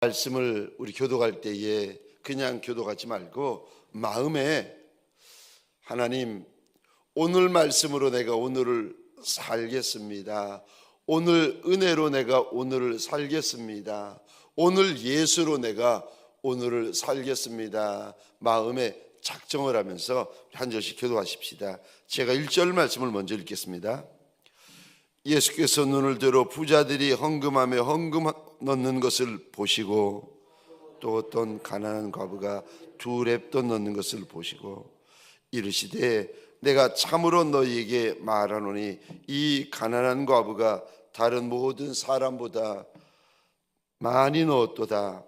말씀을 우리 교독할 때에 그냥 교독하지 말고 마음에 하나님, 오늘 말씀으로 내가 오늘을 살겠습니다. 오늘 은혜로 내가 오늘을 살겠습니다. 오늘 예수로 내가 오늘을 살겠습니다. 마음에 작정을 하면서 한 절씩 교독하십시다. 제가 1절 말씀을 먼저 읽겠습니다. 예수께서 눈을 들어 부자들이 헌금하며 헌금 넣는 것을 보시고 또 어떤 가난한 과부가 2렙돈 넣는 것을 보시고 이르시되 내가 참으로 너희에게 말하노니 이 가난한 과부가 다른 모든 사람보다 많이 넣었도다.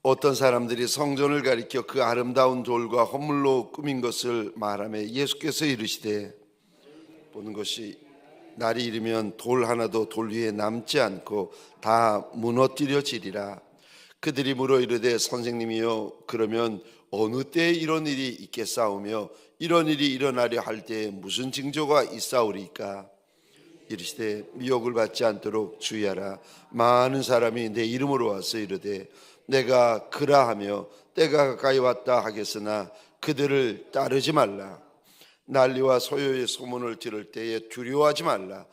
어떤 사람들이 성전을 가리켜 그 아름다운 돌과 헌물로 꾸민 것을 말하며 예수께서 이르시되 보는 것이 날이 이르면 돌 하나도 돌 위에 남지 않고 다 무너뜨려지리라. 그들이 물어 이르되 선생님이여, 그러면 어느 때에 이런 일이 있겠사오며 이런 일이 일어나려 할 때에 무슨 징조가 있사오리까? 이르시되 미혹을 받지 않도록 주의하라. 많은 사람이 내 이름으로 와서 이르되 내가 그라하며 때가 가까이 왔다 하겠으나 그들을 따르지 말라. 난리와 소요의 소문을 들을 때에 두려워하지 말라.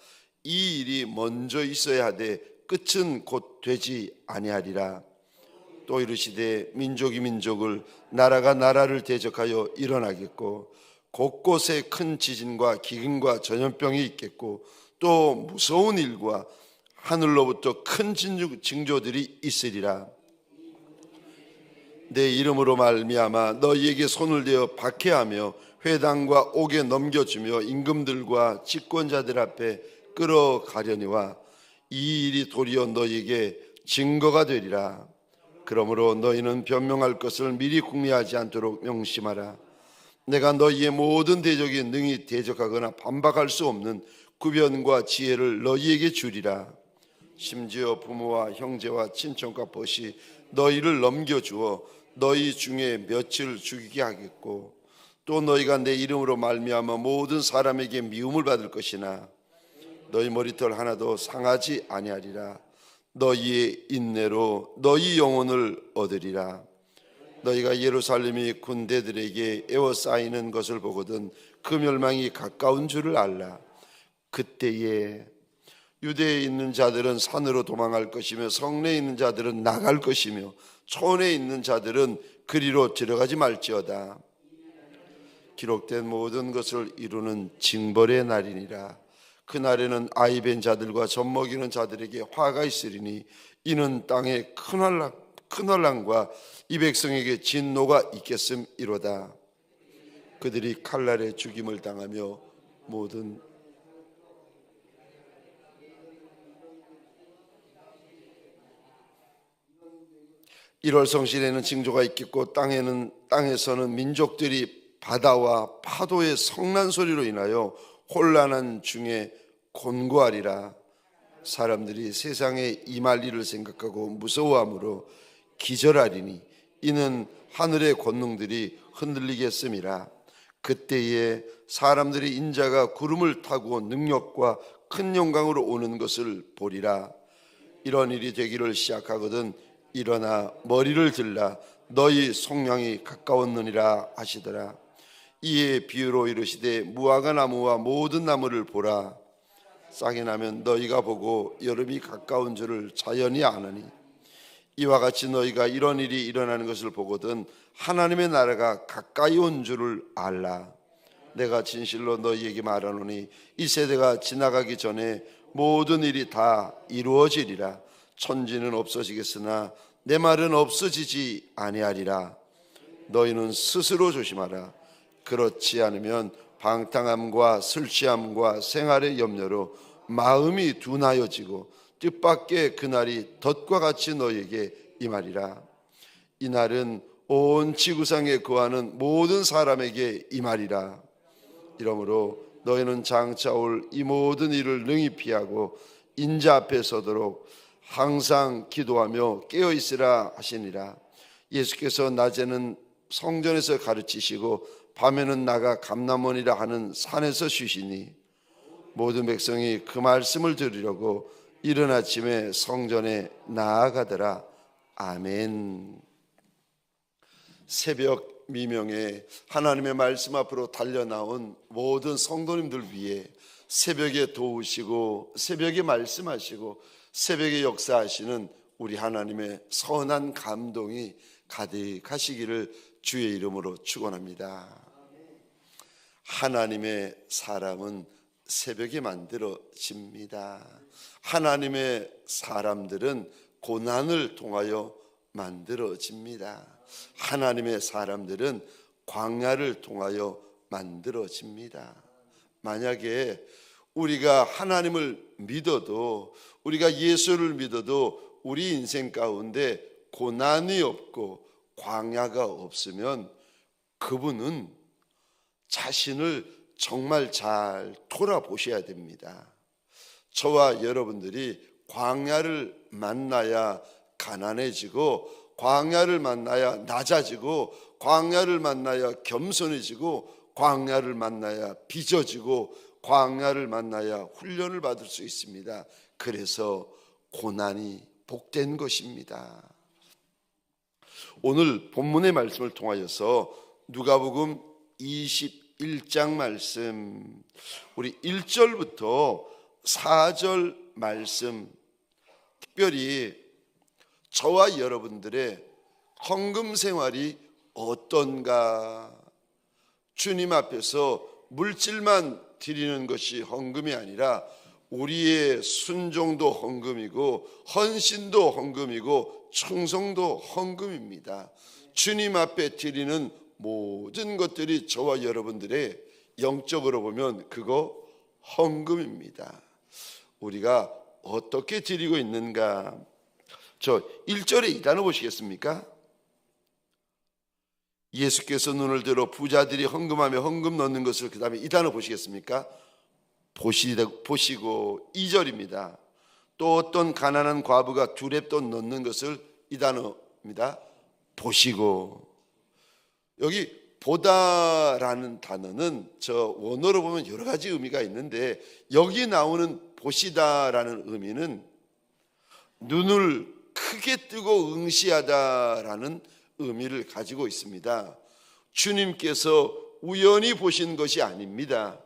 이 일이 먼저 있어야 하되 끝은 곧 되지 아니하리라. 또 이르시되 민족이 민족을, 나라가 나라를 대적하여 일어나겠고 곳곳에 큰 지진과 기근과 전염병이 있겠고 또 무서운 일과 하늘로부터 큰 징조들이 있으리라. 내 이름으로 말미암아 너희에게 손을 대어 박해하며 회당과 옥에 넘겨주며 임금들과 집권자들 앞에 끌어가려니와 이 일이 도리어 너희에게 증거가 되리라. 그러므로 너희는 변명할 것을 미리 궁리하지 않도록 명심하라. 내가 너희의 모든 대적에 능히 대적하거나 반박할 수 없는 구변과 지혜를 너희에게 주리라. 심지어 부모와 형제와 친척과 벗이 너희를 넘겨주어 너희 중에 며칠 죽이게 하겠고 또 너희가 내 이름으로 말미암아 모든 사람에게 미움을 받을 것이나 너희 머리털 하나도 상하지 아니하리라. 너희의 인내로 너희 영혼을 얻으리라. 너희가 예루살렘이 군대들에게 에워싸이는 것을 보거든 그 멸망이 가까운 줄을 알라. 그때에 유대에 있는 자들은 산으로 도망할 것이며 성내에 있는 자들은 나갈 것이며 촌에 있는 자들은 그리로 들어가지 말지어다. 기록된 모든 것을 이루는 징벌의 날이니라. 그날에는 아이 벤 자들과 젖먹이는 자들에게 화가 있으리니 이는 땅에 큰 환난과 이 백성에게 진노가 있겠음이로다. 그들이 칼날에 죽임을 당하며 모든 1월 성실에는 징조가 있겠고 땅에서는 민족들이 바다와 파도의 성난 소리로 인하여 혼란한 중에 곤고하리라. 사람들이 세상에 임할 일을 생각하고 무서워함으로 기절하리니 이는 하늘의 권능들이 흔들리겠음이라. 그때에 사람들이 인자가 구름을 타고 능력과 큰 영광으로 오는 것을 보리라. 이런 일이 되기를 시작하거든 일어나 머리를 들라. 너희 속량이 가까웠느니라 하시더라. 이에 비유로 이르시되 무화과 나무와 모든 나무를 보라. 싹이 나면 너희가 보고 여름이 가까운 줄을 자연히 아느니 이와 같이 너희가 이런 일이 일어나는 것을 보거든 하나님의 나라가 가까이 온 줄을 알라. 내가 진실로 너희에게 말하노니 이 세대가 지나가기 전에 모든 일이 다 이루어지리라. 천지는 없어지겠으나 내 말은 없어지지 아니하리라. 너희는 스스로 조심하라. 그렇지 않으면 방탕함과 술취함과 생활의 염려로 마음이 둔하여지고 뜻밖의 그날이 덫과 같이 너희에게 임하리라. 이날은 온 지구상에 거하는 모든 사람에게 임하리라. 이러므로 너희는 장차 올 이 모든 일을 능히 피하고 인자 앞에 서도록 항상 기도하며 깨어있으라 하시니라. 예수께서 낮에는 성전에서 가르치시고 밤에는 나가 감람원이라 하는 산에서 쉬시니 모든 백성이 그 말씀을 들으려고 이른 아침에 성전에 나아가더라. 아멘. 새벽 미명에 하나님의 말씀 앞으로 달려나온 모든 성도님들 위해 새벽에 도우시고 새벽에 말씀하시고 새벽에 역사하시는 우리 하나님의 선한 감동이 가득하시기를 주의 이름으로 축원합니다. 하나님의 사람은 새벽에 만들어집니다. 하나님의 사람들은 고난을 통하여 만들어집니다. 하나님의 사람들은 광야를 통하여 만들어집니다. 만약에 우리가 하나님을 믿어도, 우리가 예수를 믿어도 우리 인생 가운데 고난이 없고 광야가 없으면 그분은 자신을 정말 잘 돌아보셔야 됩니다. 저와 여러분들이 광야를 만나야 가난해지고, 광야를 만나야 낮아지고, 광야를 만나야 겸손해지고, 광야를 만나야 빚어지고, 광야를 만나야 훈련을 받을 수 있습니다. 그래서 고난이 복된 것입니다. 오늘 본문의 말씀을 통하여서 누가복음 21장 말씀, 우리 1절부터 4절 말씀, 특별히 저와 여러분들의 헌금 생활이 어떤가, 주님 앞에서 물질만 드리는 것이 헌금이 아니라 우리의 순종도 헌금이고 헌신도 헌금이고 충성도 헌금입니다. 주님 앞에 드리는 모든 것들이 저와 여러분들의 영적으로 보면 그거 헌금입니다. 우리가 어떻게 드리고 있는가? 저 1절에 이 단어 보시겠습니까? 예수께서 눈을 들어 부자들이 헌금하며 헌금 넣는 것을, 그 다음에 이 단어 보시겠습니까? 보시고 2절입니다. 또 어떤 가난한 과부가 두렙돈 넣는 것을, 이 단어입니다. 보시고. 여기 보다라는 단어는 저 원어로 보면 여러 가지 의미가 있는데, 여기 나오는 보시다라는 의미는 눈을 크게 뜨고 응시하다라는 의미를 가지고 있습니다. 주님께서 우연히 보신 것이 아닙니다.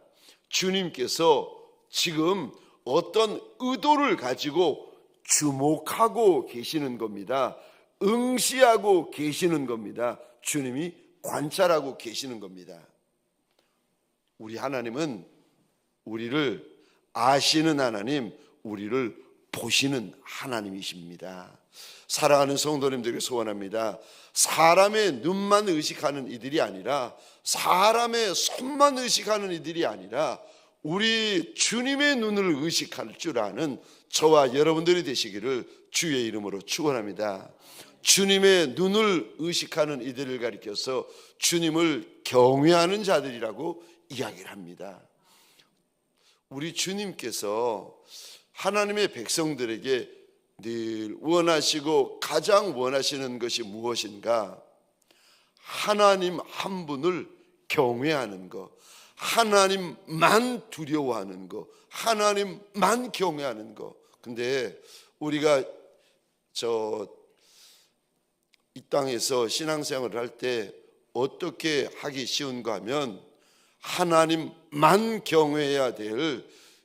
주님께서 지금 어떤 의도를 가지고 주목하고 계시는 겁니다. 응시하고 계시는 겁니다. 주님이 관찰하고 계시는 겁니다. 우리 하나님은 우리를 아시는 하나님, 우리를 보시는 하나님이십니다. 사랑하는 성도님들에게 소원합니다. 사람의 눈만 의식하는 이들이 아니라, 사람의 손만 의식하는 이들이 아니라 우리 주님의 눈을 의식할 줄 아는 저와 여러분들이 되시기를 주의 이름으로 축원합니다. 주님의 눈을 의식하는 이들을 가리켜서 주님을 경외하는 자들이라고 이야기를 합니다. 우리 주님께서 하나님의 백성들에게 늘 원하시고 가장 원하시는 것이 무엇인가? 하나님 한 분을 경외하는 것, 하나님만 두려워하는 것, 하나님만 경외하는 것. 근데 우리가 이 땅에서 신앙생활을 할 때 어떻게 하기 쉬운가 하면, 하나님만 경외해야 될,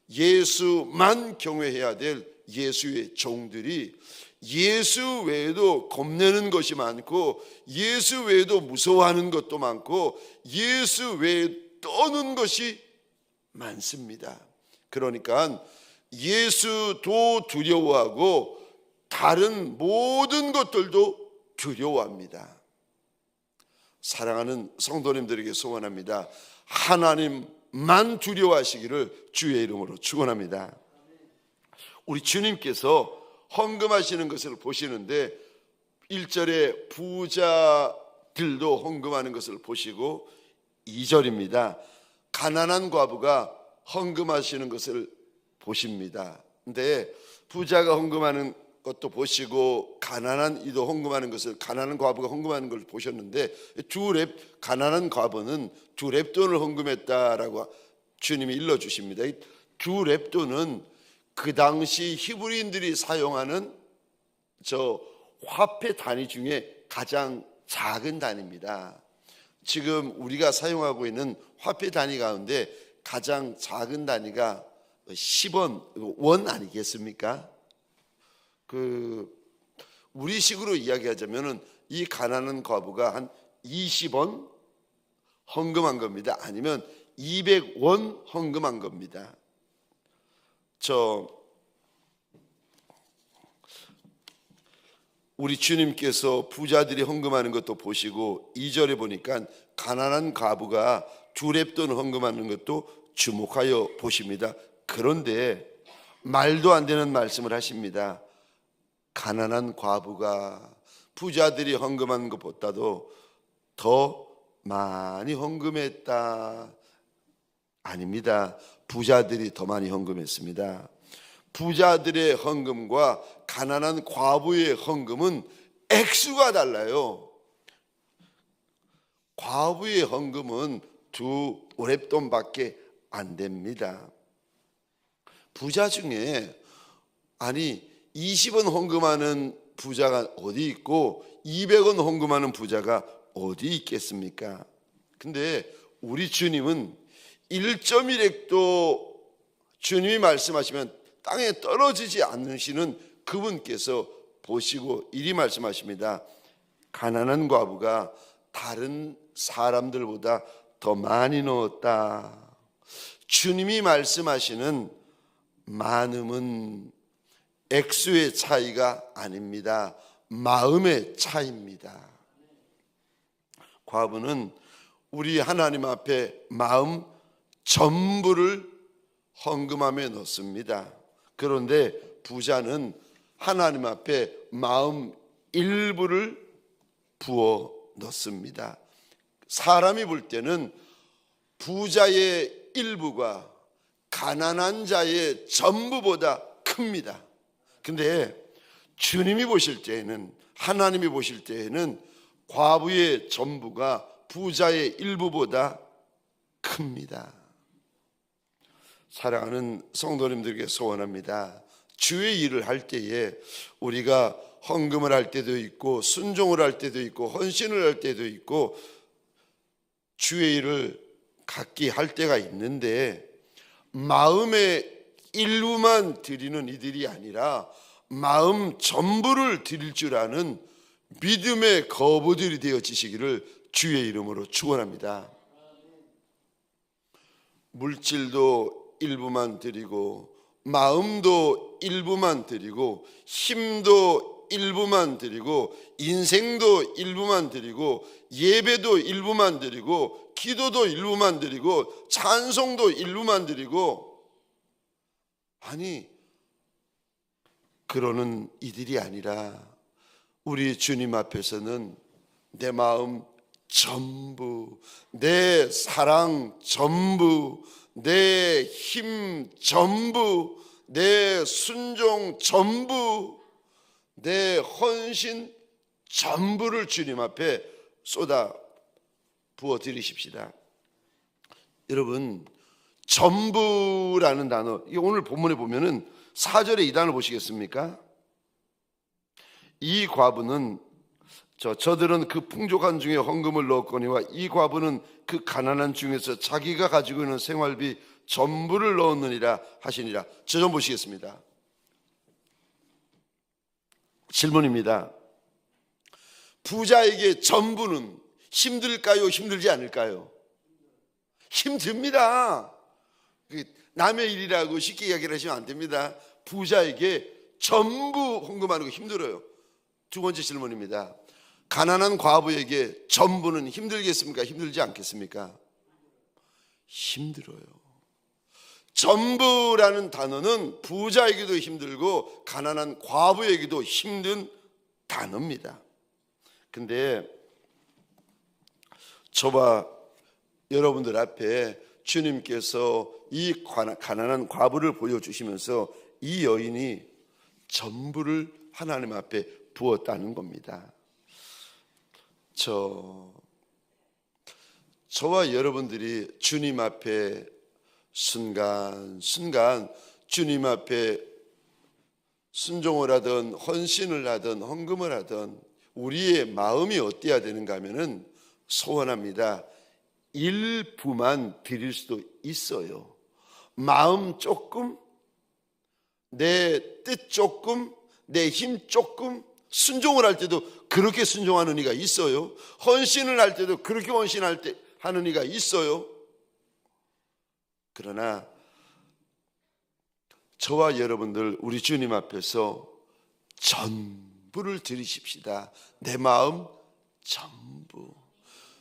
예수만 경외해야 될 예수의 종들이 예수 외에도 겁내는 것이 많고, 예수 외에도 무서워하는 것도 많고, 예수 외에 떠는 것이 많습니다. 그러니까 예수도 두려워하고 다른 모든 것들도 두려워합니다. 사랑하는 성도님들에게 소원합니다. 하나님만 두려워하시기를 주의 이름으로 축원합니다. 우리 주님께서 헌금하시는 것을 보시는데 1절에 부자들도 헌금하는 것을 보시고 2절입니다. 가난한 과부가 헌금하시는 것을 보십니다. 근데 부자가 헌금하는 것도 보시고 가난한 이도 헌금하는 것을, 가난한 과부가 헌금하는 걸 보셨는데, 가난한 과부는 2렙돈을 헌금했다라고 주님이 일러주십니다. 2렙돈은 그 당시 히브리인들이 사용하는 저 화폐 단위 중에 가장 작은 단위입니다. 지금 우리가 사용하고 있는 화폐 단위 가운데 가장 작은 단위가 10원, 원 아니겠습니까? 우리식으로 이야기하자면은 이 가난한 과부가 한 20원 헌금한 겁니다. 아니면 200원 헌금한 겁니다. 우리 주님께서 부자들이 헌금하는 것도 보시고 2절에 보니까 가난한 과부가 2렙돈 헌금하는 것도 주목하여 보십니다. 그런데 말도 안 되는 말씀을 하십니다. 가난한 과부가 부자들이 헌금한 것보다도 더 많이 헌금했다. 아닙니다. 부자들이 더 많이 헌금했습니다. 부자들의 헌금과 가난한 과부의 헌금은 액수가 달라요. 과부의 헌금은 2렙돈밖에 안 됩니다. 부자 중에 20원 헌금하는 부자가 어디 있고 200원 헌금하는 부자가 어디 있겠습니까? 근데 우리 주님은 1.1획도 주님이 말씀하시면 땅에 떨어지지 않으시는 그분께서 보시고 이리 말씀하십니다. 가난한 과부가 다른 사람들보다 더 많이 넣었다. 주님이 말씀하시는 많음은 액수의 차이가 아닙니다. 마음의 차이입니다. 과부는 우리 하나님 앞에 마음 전부를 헌금함에 넣습니다. 그런데 부자는 하나님 앞에 마음 일부를 부어 넣습니다. 사람이 볼 때는 부자의 일부가 가난한 자의 전부보다 큽니다. 근데 주님이 보실 때에는, 하나님이 보실 때에는 과부의 전부가 부자의 일부보다 큽니다. 사랑하는 성도님들에게 소원합니다. 주의 일을 할 때에 우리가 헌금을 할 때도 있고 순종을 할 때도 있고 헌신을 할 때도 있고 주의 일을 각기 할 때가 있는데, 마음의 일부만 드리는 이들이 아니라 마음 전부를 드릴 줄 아는 믿음의 거부들이 되어지시기를 주의 이름으로 축원합니다. 물질도 일부만 드리고 마음도 일부만 드리고 힘도 일부만 드리고 인생도 일부만 드리고 예배도 일부만 드리고 기도도 일부만 드리고 찬송도 일부만 드리고, 그러는 이들이 아니라 우리 주님 앞에서는 내 마음 전부, 내 사랑 전부, 내 힘 전부, 내 순종 전부, 내 헌신 전부를 주님 앞에 쏟아 부어 드리십시다. 여러분, 전부라는 단어, 오늘 본문에 보면은 4절에 이 단어 보시겠습니까? 이 과부는 저들은 그 풍족한 중에 헌금을 넣었거니와 이 과부는 그 가난한 중에서 자기가 가지고 있는 생활비 전부를 넣었느니라 하시니라. 저 좀 보시겠습니다. 질문입니다. 부자에게 전부는 힘들까요? 힘들지 않을까요? 힘듭니다. 남의 일이라고 쉽게 이야기를 하시면 안 됩니다. 부자에게 전부 헌금하는 거 힘들어요. 두 번째 질문입니다. 가난한 과부에게 전부는 힘들겠습니까? 힘들지 않겠습니까? 힘들어요. 전부라는 단어는 부자에게도 힘들고 가난한 과부에게도 힘든 단어입니다. 근데 저와 여러분들 앞에 주님께서 이 가난한 과부를 보여주시면서 이 여인이 전부를 하나님 앞에 부었다는 겁니다. 저와 여러분들이 주님 앞에 순간순간 주님 앞에 순종을 하든 헌신을 하든 헌금을 하든 우리의 마음이 어때야 되는가 하면은 소원합니다. 일부만 드릴 수도 있어요. 마음 조금, 내 뜻 조금, 내 힘 조금, 순종을 할 때도 그렇게 순종하는 이가 있어요. 헌신을 할 때도 그렇게 하는 이가 있어요. 그러나 저와 여러분들 우리 주님 앞에서 전부를 드리십시다. 내 마음 전부.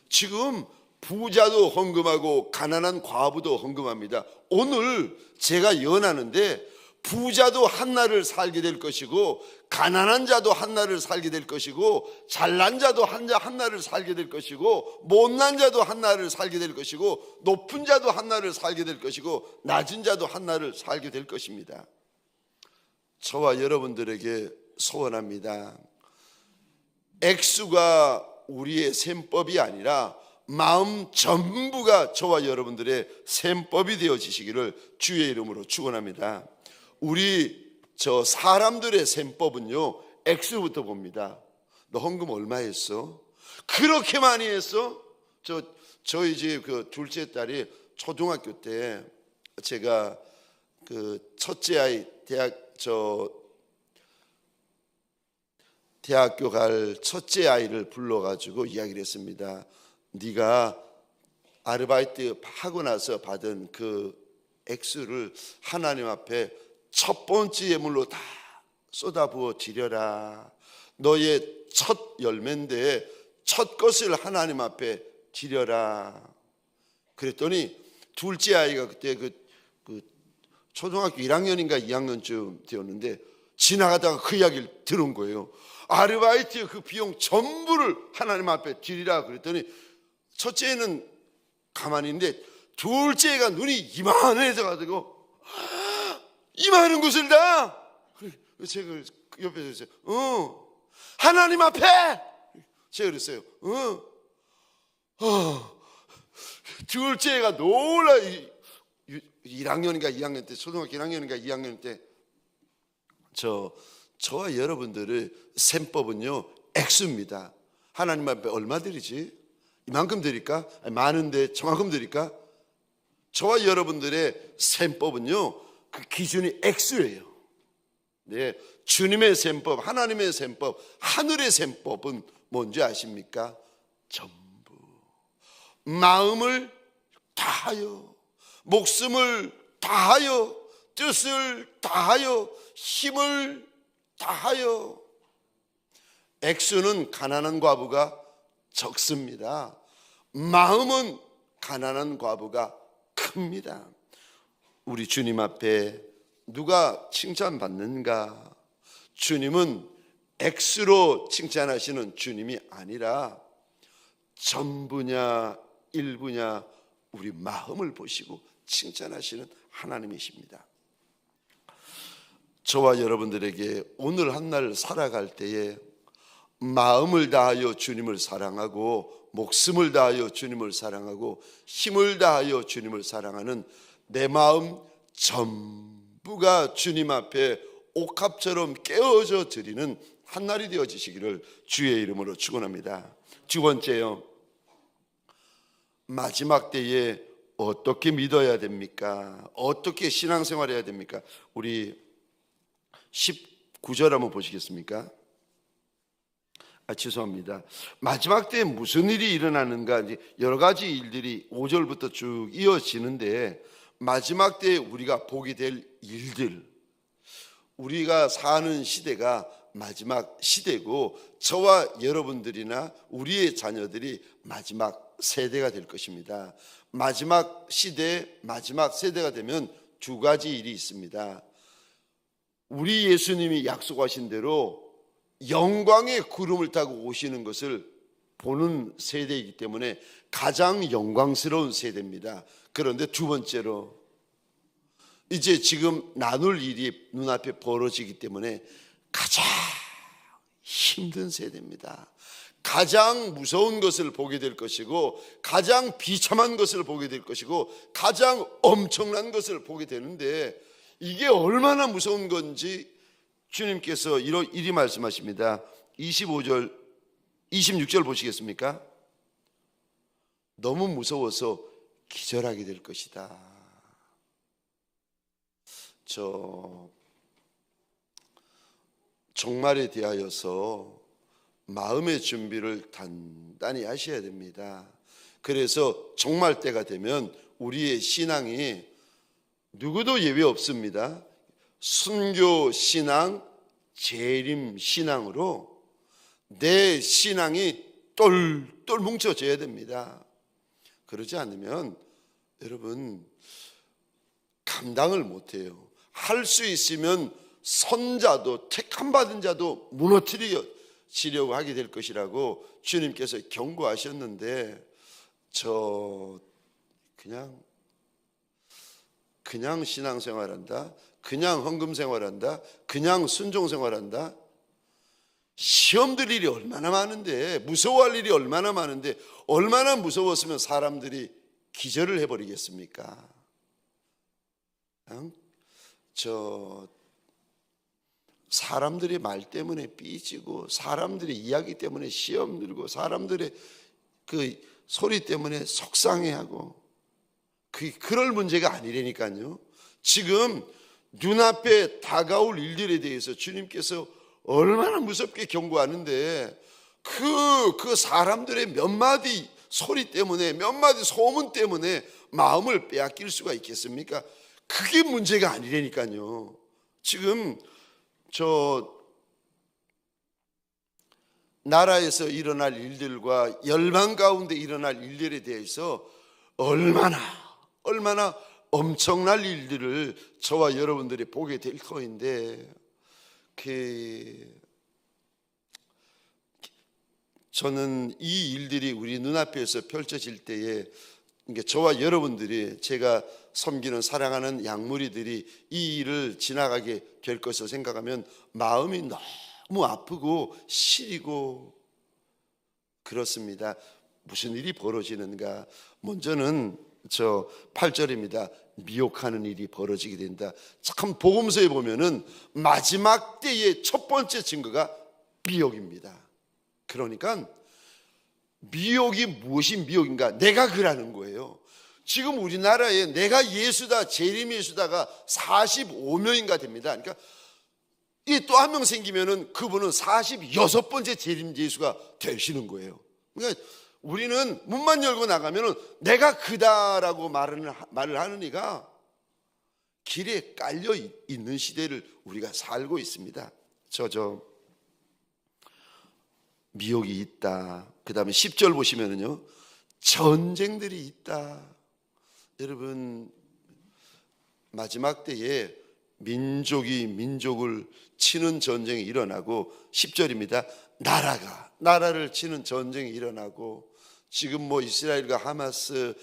지금 부자도 헌금하고 가난한 과부도 헌금합니다. 오늘 제가 예언하는데 부자도 한날을 살게 될 것이고 가난한 자도 한날을 살게 될 것이고 잘난 자도 한날을 살게 될 것이고 못난 자도 한날을 살게 될 것이고 높은 자도 한날을 살게 될 것이고 낮은 자도 한날을 살게 될 것입니다. 저와 여러분들에게 소원합니다. 액수가 우리의 셈법이 아니라 마음 전부가 저와 여러분들의 셈법이 되어지시기를 주의 이름으로 축원합니다. 우리 사람들의 셈법은요, 액수부터 봅니다. 너 헌금 얼마 했어? 그렇게 많이 했어? 저희 집 그 둘째 딸이 초등학교 때 제가 그 첫째 아이 대학교 갈 첫째 아이를 불러가지고 이야기를 했습니다. 네가 아르바이트 하고 나서 받은 그 액수를 하나님 앞에 첫 번째 예물로 다 쏟아부어 드려라. 너의 첫 열매인데 첫 것을 하나님 앞에 드려라. 그랬더니 둘째 아이가 그때 그 초등학교 1학년인가 2학년쯤 되었는데 지나가다가 그 이야기를 들은 거예요. 아르바이트 그 비용 전부를 하나님 앞에 드리라 그랬더니 첫째는 가만히 있는데 둘째가 눈이 이만해져 가지고 이 많은 것을 다 제가 옆에서 했어요. 하나님 앞에 제가 그랬어요. 둘째가 놀라 1학년인가 2학년 때 초등학교 1학년인가 2학년 때 저와 여러분들의 셈법은요 액수입니다. 하나님 앞에 얼마 드리지? 이만큼 드릴까? 아니, 많은데 저만큼 드릴까? 저와 여러분들의 셈법은요 그 기준이 액수예요. 네, 주님의 셈법, 하나님의 셈법, 하늘의 셈법은 뭔지 아십니까? 전부 마음을 다하여, 목숨을 다하여, 뜻을 다하여, 힘을 다하여. 액수는 가난한 과부가 적습니다. 마음은 가난한 과부가 큽니다. 우리 주님 앞에 누가 칭찬받는가? 주님은 액수로 칭찬하시는 주님이 아니라 전부냐 일부냐 우리 마음을 보시고 칭찬하시는 하나님이십니다. 저와 여러분들에게 오늘 한 날 살아갈 때에 마음을 다하여 주님을 사랑하고 목숨을 다하여 주님을 사랑하고 힘을 다하여 주님을 사랑하는 내 마음 전부가 주님 앞에 옥합처럼 깨어져 드리는 한날이 되어지시기를 주의 이름으로 축원합니다. 두 번째요, 마지막 때에 어떻게 믿어야 됩니까? 어떻게 신앙생활해야 됩니까? 우리 19절 한번 보시겠습니까? 죄송합니다. 마지막 때에 무슨 일이 일어나는가, 이제 여러 가지 일들이 5절부터 쭉 이어지는데 마지막 때에 우리가 보게 될 일들, 우리가 사는 시대가 마지막 시대고 저와 여러분들이나 우리의 자녀들이 마지막 세대가 될 것입니다. 마지막 시대, 마지막 세대가 되면 두 가지 일이 있습니다. 우리 예수님이 약속하신 대로 영광의 구름을 타고 오시는 것을 보는 세대이기 때문에 가장 영광스러운 세대입니다. 그런데 두 번째로 이제 지금 나눌 일이 눈앞에 벌어지기 때문에 가장 힘든 세대입니다. 가장 무서운 것을 보게 될 것이고, 가장 비참한 것을 보게 될 것이고, 가장 엄청난 것을 보게 되는데, 이게 얼마나 무서운 건지 주님께서 이리 말씀하십니다. 25절 26절 보시겠습니까? 너무 무서워서 기절하게 될 것이다. 종말에 대하여서 마음의 준비를 단단히 하셔야 됩니다. 그래서 종말 때가 되면 우리의 신앙이 누구도 예외 없습니다. 순교 신앙, 재림 신앙으로 내 신앙이 똘똘 뭉쳐져야 됩니다. 그러지 않으면 여러분 감당을 못해요. 할 수 있으면 선자도 택함 받은 자도 무너뜨리려고 하게 될 것이라고 주님께서 경고하셨는데, 그냥 신앙생활한다, 그냥 헌금생활한다, 그냥 순종생활한다. 시험 들 일이 얼마나 많은데, 무서워할 일이 얼마나 많은데, 얼마나 무서웠으면 사람들이 기절을 해버리겠습니까? 사람들의 말 때문에 삐지고, 사람들의 이야기 때문에 시험 들고, 사람들의 그 소리 때문에 속상해하고, 그럴 문제가 아니라니까요. 지금 눈앞에 다가올 일들에 대해서 주님께서 얼마나 무섭게 경고하는데, 그 사람들의 몇 마디 소리 때문에, 몇 마디 소문 때문에 마음을 빼앗길 수가 있겠습니까? 그게 문제가 아니라니까요. 지금 나라에서 일어날 일들과 열방 가운데 일어날 일들에 대해서 얼마나 엄청난 일들을 저와 여러분들이 보게 될 터인데, 저는 이 일들이 우리 눈앞에서 펼쳐질 때에 저와 여러분들이, 제가 섬기는 사랑하는 양무리들이 이 일을 지나가게 될 것을 생각하면 마음이 너무 아프고 시리고 그렇습니다. 무슨 일이 벌어지는가? 먼저는 8절입니다. 미혹하는 일이 벌어지게 된다. 참 복음서에 보면은 마지막 때의 첫 번째 증거가 미혹입니다. 그러니까 미혹이 무엇이 미혹인가? 내가 그라는 거예요. 지금 우리나라에 내가 예수다, 재림 예수다가 45명인가 됩니다. 그러니까 이 또 한 명 생기면은 그분은 46번째 재림 예수가 되시는 거예요. 그러니까 우리는 문만 열고 나가면은 내가 그다라고 말을 하는 이가 길에 깔려 있는 시대를 우리가 살고 있습니다. 미혹이 있다. 그 다음에 10절 보시면은요, 전쟁들이 있다. 여러분, 마지막 때에 민족이 민족을 치는 전쟁이 일어나고, 10절입니다. 나라를 치는 전쟁이 일어나고, 지금 이스라엘과 하마스,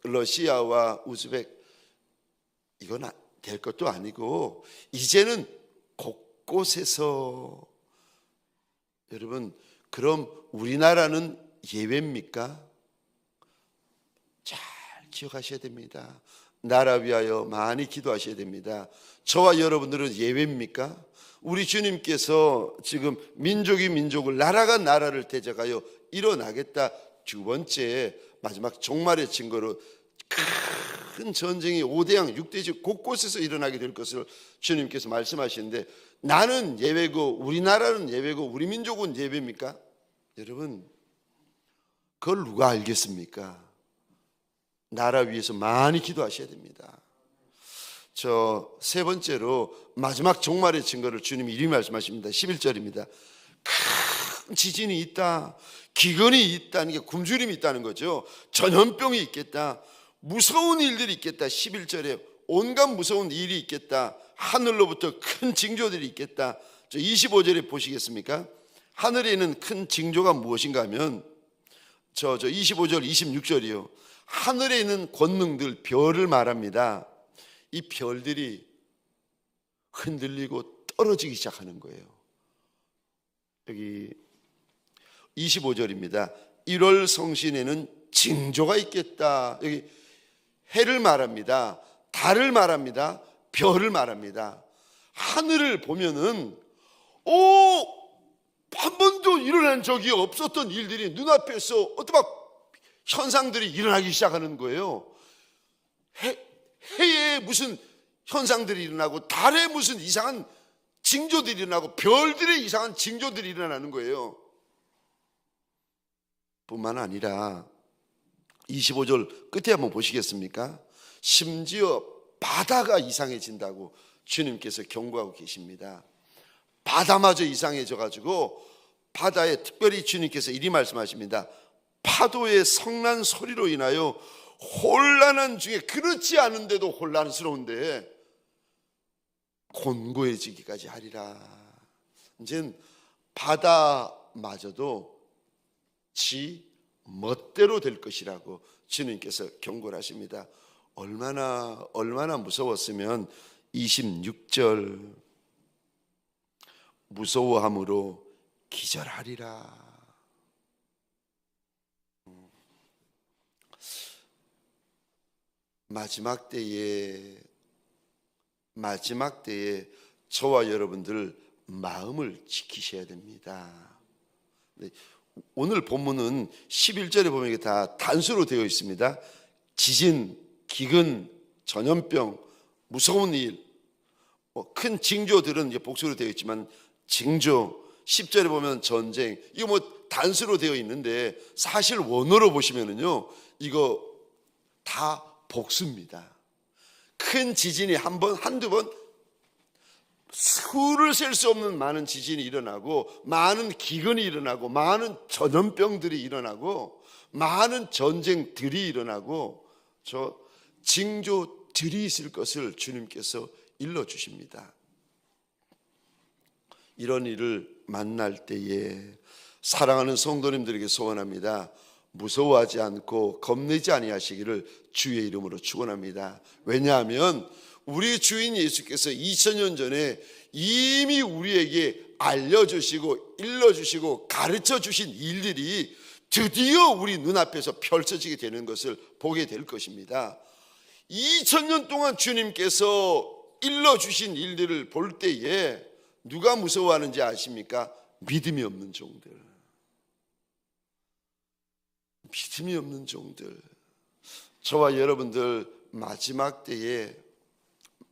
러시아와 우즈벡, 이건 될 것도 아니고, 이제는 곳곳에서, 여러분, 그럼 우리나라는 예외입니까? 잘 기억하셔야 됩니다. 나라 위하여 많이 기도하셔야 됩니다. 저와 여러분들은 예외입니까? 우리 주님께서 지금 민족이 민족을, 나라가 나라를 대적하여 일어나겠다. 두 번째, 마지막 종말의 증거로 큰 전쟁이 5대양 6대지 곳곳에서 일어나게 될 것을 주님께서 말씀하시는데, 나는 예외고 우리나라는 예외고 우리 민족은 예외입니까? 여러분, 그걸 누가 알겠습니까? 나라 위해서 많이 기도하셔야 됩니다. 세 번째로 마지막 종말의 증거를 주님이 이렇게 말씀하십니다. 11절입니다. 큰 지진이 있다, 기근이 있다는 게 굶주림이 있다는 거죠. 전염병이 있겠다, 무서운 일들이 있겠다. 11절에 온갖 무서운 일이 있겠다, 하늘로부터 큰 징조들이 있겠다. 25절에 보시겠습니까? 하늘에는 큰 징조가 무엇인가 하면 25절 26절이요, 하늘에 있는 권능들, 별을 말합니다. 이 별들이 흔들리고 떨어지기 시작하는 거예요. 여기 25절입니다. 1월 성신에는 징조가 있겠다. 여기 해를 말합니다. 달을 말합니다. 별을 말합니다. 하늘을 보면은 한 번도 일어난 적이 없었던 일들이 눈앞에서 어떤 막 현상들이 일어나기 시작하는 거예요. 해에 무슨 현상들이 일어나고, 달에 무슨 이상한 징조들이 일어나고, 별들의 이상한 징조들이 일어나는 거예요. 뿐만 아니라 25절 끝에 한번 보시겠습니까? 심지어 바다가 이상해진다고 주님께서 경고하고 계십니다. 바다마저 이상해져 가지고, 바다에 특별히 주님께서 이리 말씀하십니다. 파도의 성난 소리로 인하여 혼란한 중에 그렇지 않은데도 혼란스러운데 곤고해지기까지 하리라. 이젠 바다마저도 지 멋대로 될 것이라고 주님께서 경고를 하십니다. 얼마나 무서웠으면 26절 무서워함으로 기절하리라. 마지막 때에 저와 여러분들 마음을 지키셔야 됩니다. 오늘 본문은 11절에 보면 이게 다 단수로 되어 있습니다. 지진, 기근, 전염병, 무서운 일, 큰 징조들은 이제 복수로 되어 있지만 징조, 10절에 보면 전쟁, 이거 단수로 되어 있는데 사실 원어로 보시면은요, 이거 다 복수입니다. 큰 지진이 한두 번, 수를 셀 수 없는 많은 지진이 일어나고, 많은 기근이 일어나고, 많은 전염병들이 일어나고, 많은 전쟁들이 일어나고, 저 징조들이 있을 것을 주님께서 일러주십니다. 이런 일을 만날 때에 사랑하는 성도님들에게 소원합니다. 무서워하지 않고 겁내지 아니하시기를 주의 이름으로 축원합니다. 왜냐하면 우리 주인 예수께서 2000년 전에 이미 우리에게 알려주시고 일러주시고 가르쳐주신 일들이 드디어 우리 눈앞에서 펼쳐지게 되는 것을 보게 될 것입니다. 2000년 동안 주님께서 일러주신 일들을 볼 때에 누가 무서워하는지 아십니까? 믿음이 없는 종들. 믿음이 없는 종들. 저와 여러분들 마지막 때에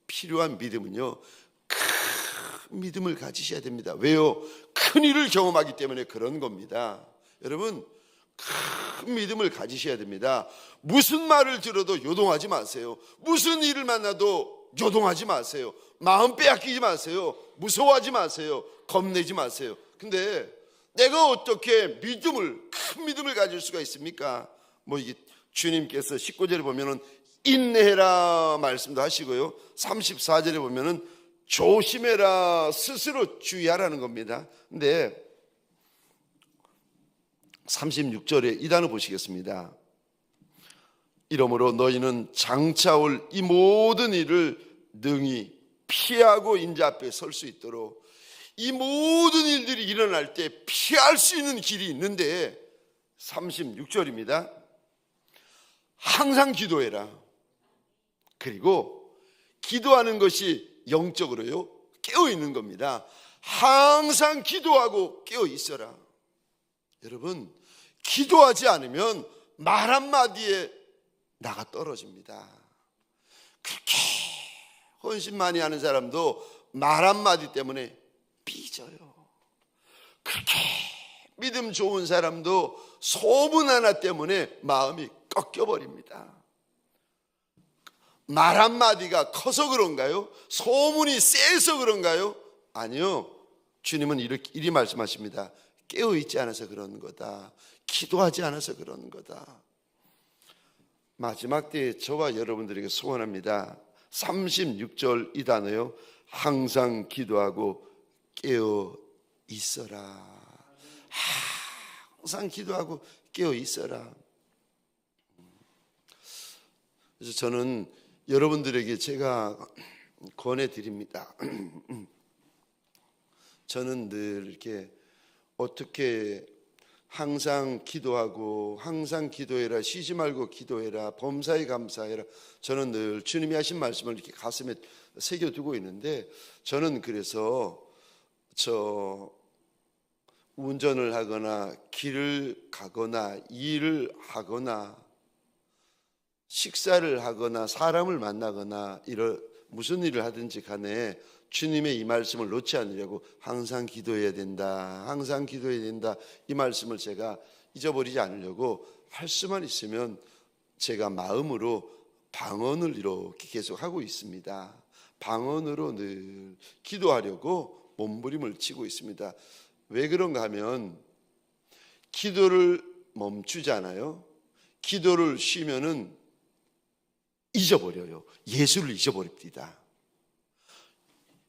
필요한 믿음은요, 큰 믿음을 가지셔야 됩니다. 왜요? 큰 일을 경험하기 때문에 그런 겁니다. 여러분, 큰 믿음을 가지셔야 됩니다. 무슨 말을 들어도 요동하지 마세요. 무슨 일을 만나도 요동하지 마세요. 마음 빼앗기지 마세요. 무서워하지 마세요. 겁내지 마세요. 근데 내가 어떻게 큰 믿음을 가질 수가 있습니까? 이게 주님께서 19절에 보면은 인내해라 말씀도 하시고요, 34절에 보면은 조심해라, 스스로 주의하라는 겁니다. 근데 36절에 이 단어 보시겠습니다. 이러므로 너희는 장차 올 이 모든 일을 능히 피하고 인자 앞에 설 수 있도록, 이 모든 일들이 일어날 때 피할 수 있는 길이 있는데 36절입니다. 항상 기도해라. 그리고 기도하는 것이 영적으로요, 깨어있는 겁니다. 항상 기도하고 깨어있어라. 여러분, 기도하지 않으면 말 한마디에 나가 떨어집니다. 그렇게 헌신 많이 하는 사람도 말 한마디 때문에 삐져요. 그렇게 믿음 좋은 사람도 소문 하나 때문에 마음이 꺾여버립니다. 말 한마디가 커서 그런가요? 소문이 세서 그런가요? 아니요. 주님은 이리 말씀하십니다. 깨어있지 않아서 그런 거다. 기도하지 않아서 그런 거다. 마지막 때에 저와 여러분들에게 소원합니다. 36절 이 단어요. 항상 기도하고 깨어 있어라. 항상 기도하고 깨어 있어라. 그래서 저는 여러분들에게 제가 권해드립니다. 저는 늘 이렇게 어떻게 항상 기도하고 항상 기도해라, 쉬지 말고 기도해라, 범사에 감사해라. 저는 늘 주님이 하신 말씀을 이렇게 가슴에 새겨두고 있는데, 저는 그래서 운전을 하거나 길을 가거나 일을 하거나 식사를 하거나 사람을 만나거나 무슨 일을 하든지 간에 주님의 이 말씀을 놓지 않으려고 항상 기도해야 된다, 항상 기도해야 된다, 이 말씀을 제가 잊어버리지 않으려고 할 수만 있으면 제가 마음으로 방언을 이렇게 계속 하고 있습니다. 방언으로 늘 기도하려고 몸부림을 치고 있습니다. 왜 그런가 하면 기도를 멈추잖아요. 기도를 쉬면은 잊어버려요. 예수를 잊어버립니다.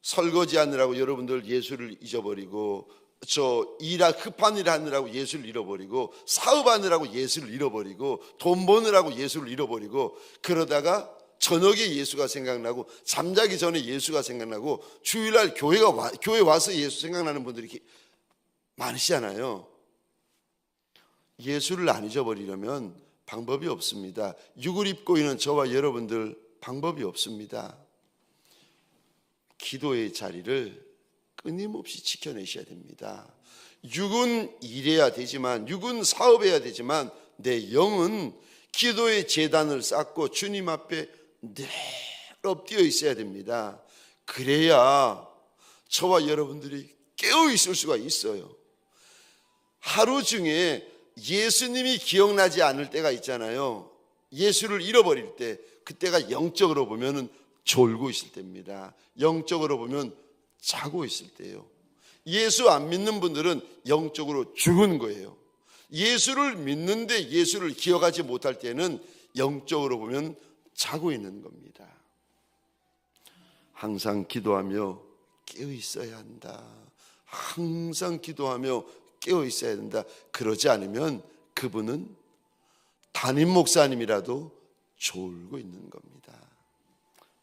설거지 하느라고 여러분들 예수를 잊어버리고, 급한 일 하느라고 예수를 잃어버리고, 사업하느라고 예수를 잃어버리고, 돈 버느라고 예수를 잃어버리고, 그러다가 저녁에 예수가 생각나고, 잠자기 전에 예수가 생각나고, 주일날 교회 와서 예수 생각나는 분들이 이렇게 많으시잖아요. 예수를 안 잊어버리려면 방법이 없습니다. 육을 입고 있는 저와 여러분들 방법이 없습니다. 기도의 자리를 끊임없이 지켜내셔야 됩니다. 육은 일해야 되지만, 육은 사업해야 되지만, 내 영은 기도의 제단을 쌓고 주님 앞에 늘 엎드려 있어야 됩니다. 그래야 저와 여러분들이 깨어 있을 수가 있어요. 하루 중에 예수님이 기억나지 않을 때가 있잖아요. 예수를 잃어버릴 때, 그때가 영적으로 보면은 졸고 있을 때입니다. 영적으로 보면 자고 있을 때예요. 예수 안 믿는 분들은 영적으로 죽은 거예요. 예수를 믿는데 예수를 기억하지 못할 때는 영적으로 보면 자고 있는 겁니다. 항상 기도하며 깨어 있어야 한다. 항상 기도하며 깨어 있어야 된다. 그러지 않으면 그분은 담임 목사님이라도 졸고 있는 겁니다.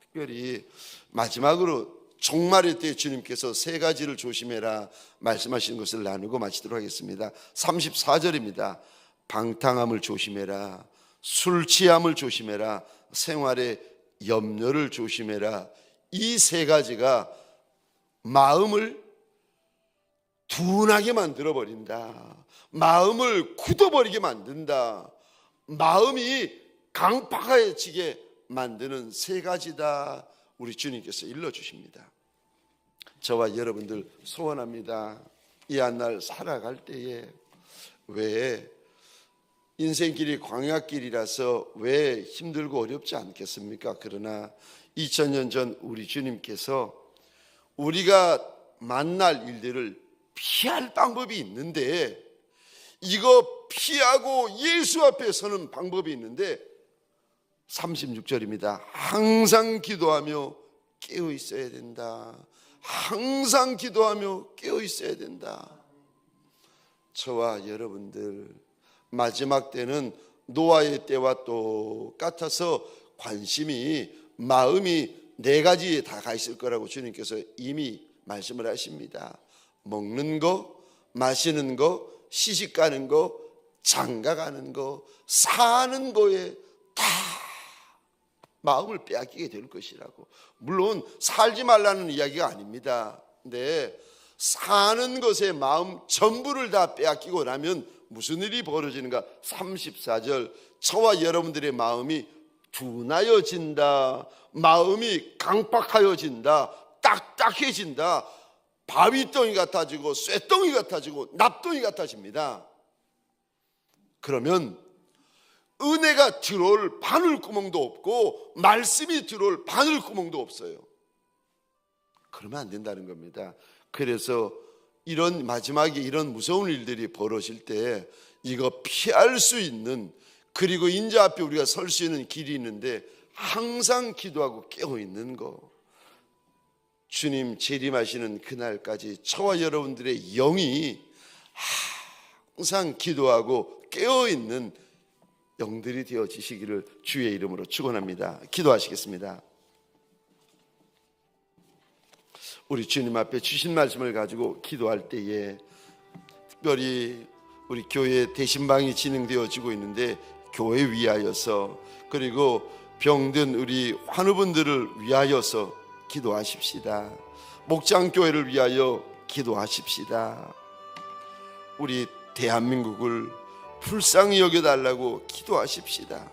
특별히 마지막으로 종말의 때 주님께서 세 가지를 조심해라 말씀하시는 것을 나누고 마치도록 하겠습니다. 34절입니다. 방탕함을 조심해라, 술 취함을 조심해라, 생활의 염려를 조심해라. 이 세 가지가 마음을 둔하게 만들어버린다, 마음을 굳어버리게 만든다, 마음이 강팍해지게 만드는 세 가지다, 우리 주님께서 일러주십니다. 저와 여러분들 소원합니다. 이 한 날 살아갈 때에 왜 인생길이 광야길이라서 왜 힘들고 어렵지 않겠습니까? 그러나 2000년 전 우리 주님께서 우리가 만날 일들을 피할 방법이 있는데, 이거 피하고 예수 앞에 서는 방법이 있는데 36절입니다. 항상 기도하며 깨어 있어야 된다. 항상 기도하며 깨어 있어야 된다. 저와 여러분들 마지막 때는 노아의 때와 똑같아서 관심이, 마음이 네 가지에 다 가 있을 거라고 주님께서 이미 말씀을 하십니다. 먹는 거, 마시는 거, 시집가는 거, 장가가는 거, 사는 거에 다 마음을 빼앗기게 될 것이라고. 물론 살지 말라는 이야기가 아닙니다. 근데 사는 것에 마음 전부를 다 빼앗기고 나면 무슨 일이 벌어지는가? 34절, 저와 여러분들의 마음이 둔하여진다, 마음이 강팍하여진다, 딱딱해진다, 바위덩이 같아지고 쇠덩이 같아지고 납덩이 같아집니다. 그러면 은혜가 들어올 바늘구멍도 없고 말씀이 들어올 바늘구멍도 없어요. 그러면 안 된다는 겁니다. 그래서 이런 마지막에 이런 무서운 일들이 벌어질 때 이거 피할 수 있는, 그리고 인자 앞에 우리가 설 수 있는 길이 있는데 항상 기도하고 깨어 있는 거. 주님 재림하시는 그날까지 저와 여러분들의 영이 항상 기도하고 깨어 있는 영들이 되어지시기를 주의 이름으로 축원합니다. 기도하시겠습니다. 우리 주님 앞에 주신 말씀을 가지고 기도할 때에 특별히 우리 교회 대신방이 진행되어지고 있는데 교회 위하여서, 그리고 병든 우리 환우분들을 위하여서 기도하십시다. 목장교회를 위하여 기도하십시다. 우리 대한민국을 불쌍히 여겨달라고 기도하십시다.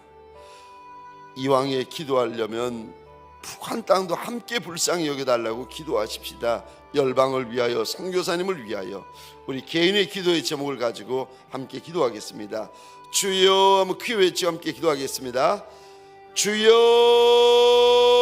이왕에 기도하려면 북한 땅도 함께 불쌍히 여겨달라고 기도하십시다. 열방을 위하여, 선교사님을 위하여 우리 개인의 기도의 제목을 가지고 함께 기도하겠습니다. 주여 한번 귀 외치고 함께 기도하겠습니다. 주여